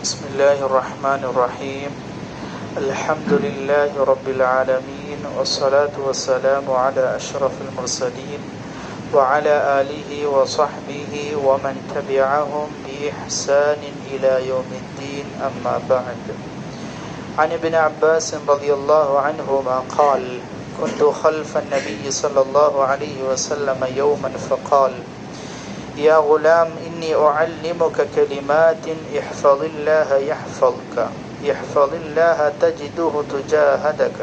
بسم الله الرحمن الرحيم الحمد لله رب العالمين والصلاة والسلام على أشرف المرسلين وعلى آله وصحبه ومن تبعهم بإحسان إلى يوم الدين أما بعد. عن ابن عباس رضي الله عنهما قال: كنت خلف النبي صلى الله عليه وسلم يوما فقال: يا غلام إني أعلمك كلمات احفظ الله يحفظك احفظ الله تجده تجاهدك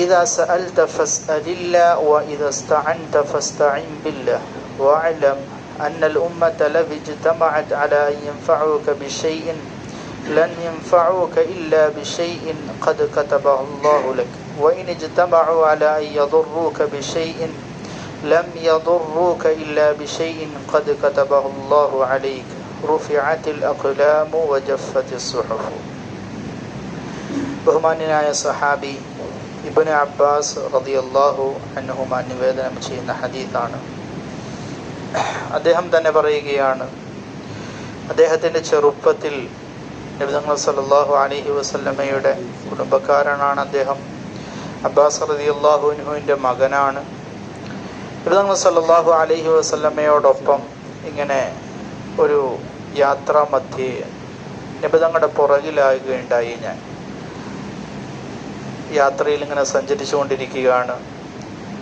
إذا سألت فاسأل الله وإذا استعنت فاستعن بالله واعلم أن الأمة لو اجتمعت على أن ينفعوك بشيء لن ينفعوك إلا بشيء قد كتبه الله لك وإن اجتمعوا على أن يضروك بشيء لم يضروك إلا بشيء قد كتبه الله عليك رفعت الأقلام وجفت الصحف. ബഹുമാന്യനായ സഹാബി Ibn Abbas റളിയല്ലാഹു അൻഹുമ നിവേദനം ചെയ്യുന്ന ഹദീസാണ്. അദ്ദേഹം തന്നെ പറയുകയാണ്, അദ്ദേഹത്തിൻ്റെ ചെറുപ്പത്തിൽ നബി സല്ലല്ലാഹു അലൈഹി വസല്ലമയുടെ കുടുംബക്കാരനാണ് അദ്ദേഹം. അബ്ബാസ് റളിയല്ലാഹു അൻഹുവിൻ്റെ മകനാണ്. നബി സല്ലല്ലാഹു അലൈഹി വസല്ലമയോടൊപ്പം ഇങ്ങനെ ഒരു യാത്രാ മധ്യേ നബി തങ്ങളുടെ പുറകിലാകുകയുണ്ടായി. ഞാൻ യാത്രയിൽ ഇങ്ങനെ സഞ്ചരിച്ചു കൊണ്ടിരിക്കുകയാണ്.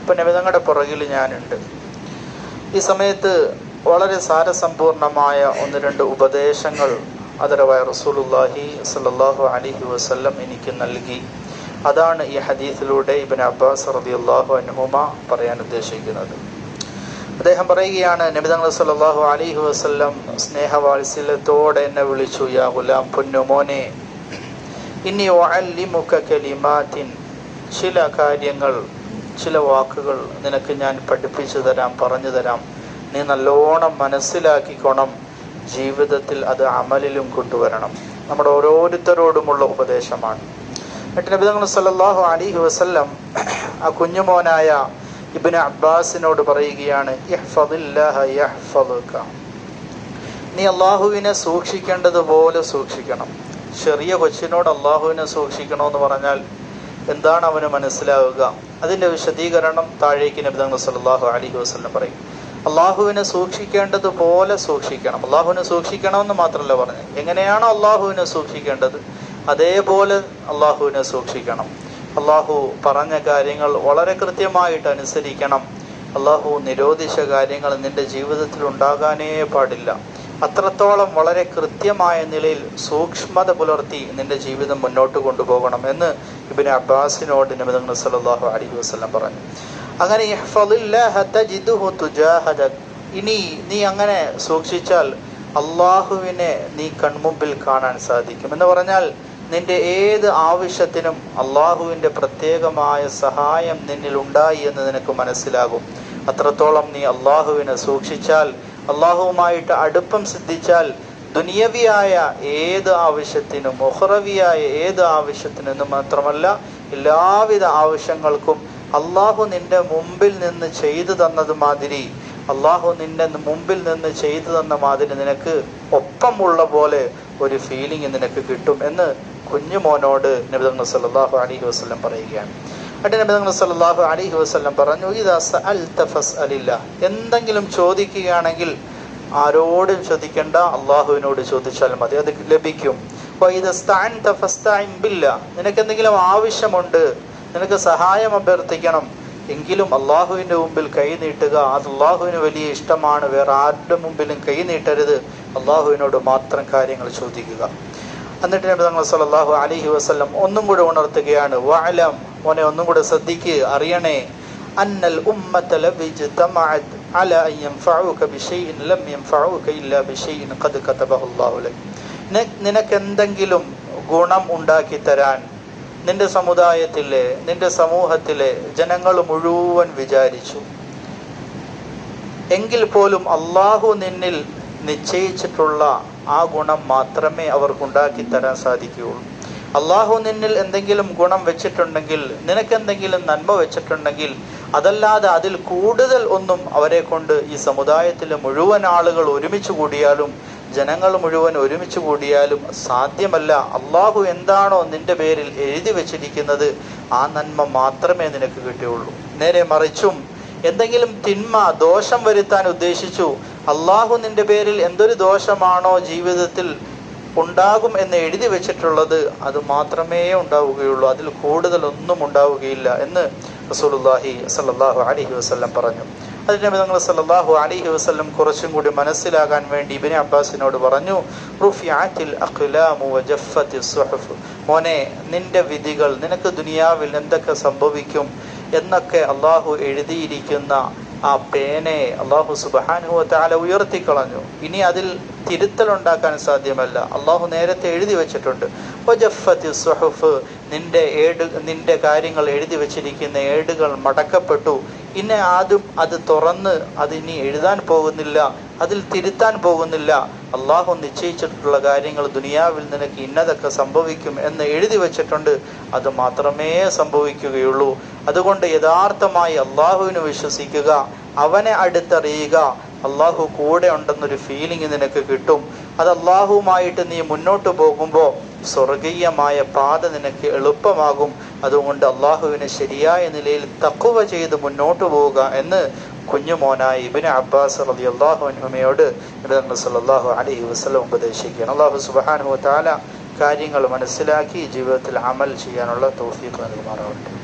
ഇപ്പം നബി തങ്ങളുടെ പുറകിൽ ഞാനുണ്ട്. ഈ സമയത്ത് വളരെ സാരസമ്പൂർണമായ ഒന്ന് രണ്ട് ഉപദേശങ്ങൾ ആദരവായ റസൂലുള്ളാഹി സ്വല്ലല്ലാഹു അലൈഹി വസല്ലം എനിക്ക് നൽകി. അതാണ് ഈ ഹദീസിലൂടെ ഇബ്നു അബ്ബാസ് റളിയല്ലാഹു അൻഹുമ പറയാൻ ഉദ്ദേശിക്കുന്നത്. അദ്ദേഹം പറയുകയാണ്, നബി തങ്ങൾ സല്ലല്ലാഹു അലൈഹി വസല്ലം സ്നേഹവാത്സല്യത്തോടെ എന്നെ വിളിച്ചു, യാ ഗുലാം, പൊന്നുമോനെ, ഇന്നി ഉഅല്ലിമുക കലിമാത്തിൻ, ചില കാര്യങ്ങൾ, ചില വാക്കുകൾ നിനക്ക് ഞാൻ പഠിപ്പിച്ചു തരാം, പറഞ്ഞു തരാം. നീ നല്ലോണം മനസ്സിലാക്കിക്കോണം, ജീവിതത്തിൽ അത് അമലിലും കൊണ്ടുവരണം. നമ്മുടെ ഓരോരുത്തരോടുമുള്ള ഉപദേശമാണ്. എന്നിട്ട് നബി തങ്ങൾ സല്ലല്ലാഹു അലൈഹി വസല്ലം ആ കുഞ്ഞുമോനായ ഇബ്നു അബ്ബാസിനോട് പറയുകയാണ്, ഇഹ്ഫദില്ലാഹ യഹ്ഫദുക, നീ അള്ളാഹുവിനെ സൂക്ഷിക്കേണ്ടതുപോലെ സൂക്ഷിക്കണം. ചെറിയ കൊച്ചിനോട് അള്ളാഹുവിനെ സൂക്ഷിക്കണമെന്ന് പറഞ്ഞാൽ എന്താണ് അവന് മനസ്സിലാവുക? അതിൻ്റെ വിശദീകരണം താഴേക്ക് നബി തങ്ങൾ സല്ലല്ലാഹു അലൈഹി വസല്ലം പറയും. അള്ളാഹുവിനെ സൂക്ഷിക്കേണ്ടതുപോലെ സൂക്ഷിക്കണം. അള്ളാഹുവിനെ സൂക്ഷിക്കണമെന്ന് മാത്രമല്ല പറഞ്ഞു, എങ്ങനെയാണോ അള്ളാഹുവിനെ സൂക്ഷിക്കേണ്ടത് അതേപോലെ അള്ളാഹുവിനെ സൂക്ഷിക്കണം. അള്ളാഹു പറഞ്ഞ കാര്യങ്ങൾ വളരെ കൃത്യമായിട്ട് അനുസരിക്കണം. അള്ളാഹു നിരോധിച്ച കാര്യങ്ങൾ നിൻ്റെ ജീവിതത്തിൽ ഉണ്ടാകാനേ പാടില്ല. അത്രത്തോളം വളരെ കൃത്യമായ നിലയിൽ സൂക്ഷ്മത പുലർത്തി നിൻ്റെ ജീവിതം മുന്നോട്ട് കൊണ്ടുപോകണം എന്ന് ഇബ്നു അബ്ബാസിനോട് നബി തങ്ങൾ സല്ലല്ലാഹു അലൈഹി വസല്ലം പറഞ്ഞു. അങ്ങനെ ഇഹ്ഫദില്ലാഹ തജിദുഹു തുജാഹദക, ഇനി നീ അങ്ങനെ സൂക്ഷിച്ചാൽ അള്ളാഹുവിനെ നീ കൺമുമ്പിൽ കാണാൻ സാധിക്കും. എന്ന് പറഞ്ഞാൽ നിന്റെ ഏത് ആവശ്യത്തിനും അള്ളാഹുവിൻ്റെ പ്രത്യേകമായ സഹായം നിന്നിൽ ഉണ്ടായി എന്ന് നിനക്ക് മനസ്സിലാകും. അത്രത്തോളം നീ അള്ളാഹുവിനെ സൂക്ഷിച്ചാൽ, അള്ളാഹുവുമായിട്ട് അടുപ്പം സിദ്ധിച്ചാൽ, ദുനിയവിയായ ഏത് ആവശ്യത്തിനും ഉഖ്റവിയായ ഏത് ആവശ്യത്തിനും മാത്രമല്ല എല്ലാവിധ ആവശ്യങ്ങൾക്കും അള്ളാഹു നിന്റെ മുമ്പിൽ നിന്ന് ചെയ്തു തന്നത് മാതിരി, അള്ളാഹു നിന്റെ മുമ്പിൽ നിന്ന് ചെയ്തു തന്ന മാതിരി നിനക്ക് ഒപ്പമുള്ള പോലെ ഒരു ഫീലിംഗ് നിനക്ക് കിട്ടും എന്ന് കുഞ്ഞുമോനോട് നബി തങ്ങൾ സല്ലല്ലാഹു അലൈഹി വസല്ലം പറയുകയാണ്. എന്നിട്ട് നബി തങ്ങൾ സല്ലല്ലാഹു അലൈഹി വസല്ലം പറഞ്ഞു, ഇദാ സഅൽത ഫസ്അലില്ലാ, എന്തെങ്കിലും ചോദിക്കുകയാണെങ്കിൽ ആരോടും ചോദിക്കേണ്ട, അള്ളാഹുവിനോട് ചോദിച്ചാൽ മതി, അത് ലഭിക്കും. വഇദാ ഇസ്തഅൻത ഫസ്തഇൻ ബില്ലാ, നിനക്ക് എന്തെങ്കിലും ആവശ്യമുണ്ട്, നിനക്ക് സഹായം അഭ്യർത്ഥിക്കണം എങ്കിലും അള്ളാഹുവിൻ്റെ മുമ്പിൽ കൈ നീട്ടുക. അത് അള്ളാഹുവിന് വലിയ ഇഷ്ടമാണ്. വേറെ ആരുടെ മുമ്പിലും കൈ നീട്ടരുത്, അള്ളാഹുവിനോട് മാത്രം കാര്യങ്ങൾ ചോദിക്കുക. എന്നിട്ട് നബി തങ്ങൾ സല്ലല്ലാഹു അലൈഹി വസല്ലം ഒന്നും കൂടെ ഉണർത്തുകയാണ്, വഅലം, മോനെ ഒന്നും കൂടെ ശ്രദ്ധിക്ക്, അറിയണേ, അന്നൽ ഉമ്മത ലൗ ഇജ്തമഅത് അലാ അൻ യൻഫഉക ബിശൈഇൻ ലം യൻഫഉക ഇല്ലാ ബിശൈഇൻ ഖദ് കതബഹു അല്ലാഹു ലക, നിനക്ക് എന്തെങ്കിലും ഗുണം ഉണ്ടാക്കി തരാൻ നിന്റെ സമുദായത്തിലെ, നിന്റെ സമൂഹത്തിലെ ജനങ്ങൾ മുഴുവൻ വിചാരിച്ചു എങ്കിൽ പോലും അള്ളാഹു നിന്നിൽ നിശ്ചയിച്ചിട്ടുള്ള ആ ഗുണം മാത്രമേ അവർക്കുണ്ടാക്കി തരാൻ സാധിക്കുകയുള്ളൂ. അള്ളാഹു നിന്നിൽ എന്തെങ്കിലും ഗുണം വെച്ചിട്ടുണ്ടെങ്കിൽ, നിനക്കെന്തെങ്കിലും നന്മ വെച്ചിട്ടുണ്ടെങ്കിൽ, അതല്ലാതെ അതിൽ കൂടുതൽ ഒന്നും അവരെ കൊണ്ട് ഈ സമുദായത്തിലെ മുഴുവൻ ആളുകൾ ഒരുമിച്ച് കൂടിയാലും ജനങ്ങൾ മുഴുവൻ ഒരുമിച്ച് കൂടിയാലും സാധ്യമല്ല. അള്ളാഹു എന്താണോ നിന്റെ പേരിൽ എഴുതി വെച്ചിരിക്കുന്നത് ആ നന്മ മാത്രമേ നിനക്ക് കിട്ടുകയുള്ളൂ. നേരെ മറിച്ചും എന്തെങ്കിലും തിന്മ, ദോഷം വരുത്താൻ ഉദ്ദേശിച്ചു, അള്ളാഹു നിന്റെ പേരിൽ എന്തൊരു ദോഷമാണോ ജീവിതത്തിൽ ഉണ്ടാകും എന്ന് എഴുതി വെച്ചിട്ടുള്ളത് അത് മാത്രമേ ഉണ്ടാവുകയുള്ളൂ, അതിൽ കൂടുതലൊന്നും ഉണ്ടാവുകയില്ല എന്ന് റസൂലുള്ളാഹി സ്വല്ലല്ലാഹു അലൈഹി വസല്ലം പറഞ്ഞു. അതിന് തങ്ങൾ സല്ലല്ലാഹു അലൈഹി വസല്ലം കുറച്ചും കൂടി മനസ്സിലാകാൻ വേണ്ടി ഇബ്നു അബ്ബാസിനോട് പറഞ്ഞു, റുഫിഅത്തിൽ അഖ്ലാമു വജഫത്തി സുഹഫ്, മോനെ നിന്റെ വിധികൾ, നിനക്ക് ദുനിയാവിൽ എന്തൊക്കെ സംഭവിക്കും എന്നൊക്കെ അള്ളാഹു എഴുതിയിരിക്കുന്ന ആ പേനെ അള്ളാഹു സുബ്ഹാനഹു വ തആല ഉയർത്തിക്കളഞ്ഞു. ഇനി അതിൽ തിരുത്തലുണ്ടാക്കാൻ സാധ്യമല്ല, അള്ളാഹു നേരത്തെ എഴുതി വെച്ചിട്ടുണ്ട്. വജഫത്തി സുഹഫ്, നിന്റെ കാര്യങ്ങൾ എഴുതി വെച്ചിരിക്കുന്ന ഏടുകൾ മടക്കപ്പെട്ടു. ഇനി ആദ്യം അത് തുറന്ന് അതിനി എഴുതാൻ പോകുന്നില്ല, അതിൽ തിരുത്താൻ പോകുന്നില്ല. അള്ളാഹു നിശ്ചയിച്ചിട്ടുള്ള കാര്യങ്ങൾ ദുനിയാവിൽ നിനക്ക് ഇന്നതൊക്കെ സംഭവിക്കും എന്ന് എഴുതി വെച്ചിട്ടുണ്ട്, അത് മാത്രമേ സംഭവിക്കുകയുള്ളൂ. അതുകൊണ്ട് യഥാർത്ഥമായി അള്ളാഹുവിനെ വിശ്വസിക്കുക, അവനെ അടുത്തറിയുക. അള്ളാഹു കൂടെ ഉണ്ടെന്നൊരു ഫീലിംഗ് നിനക്ക് കിട്ടും. അത് അള്ളാഹുവുമായിട്ട് നീ മുന്നോട്ട് പോകുമ്പോൾ സ്വർഗീയമായ പാത നിനക്ക് എളുപ്പമാകും. അതുകൊണ്ട് അള്ളാഹുവിനെ ശരിയായ നിലയിൽ തഖ്വ ചെയ്ത് മുന്നോട്ട് പോവുക എന്ന് കുഞ്ഞുമോനായ ഇബ്നു അബ്ബാസ് റളിയല്ലാഹു അൻഹുമയോട് നബി സല്ലല്ലാഹു അലൈഹി വസല്ലം ഉപദേശിക്കുകയാണ്. അള്ളാഹു സുബ്ഹാനഹു വ തആല കാര്യങ്ങൾ മനസ്സിലാക്കി ജീവിതത്തിൽ അമൽ ചെയ്യാനുള്ള തൗഫീഖ് നൽകുമാറാവട്ടെ.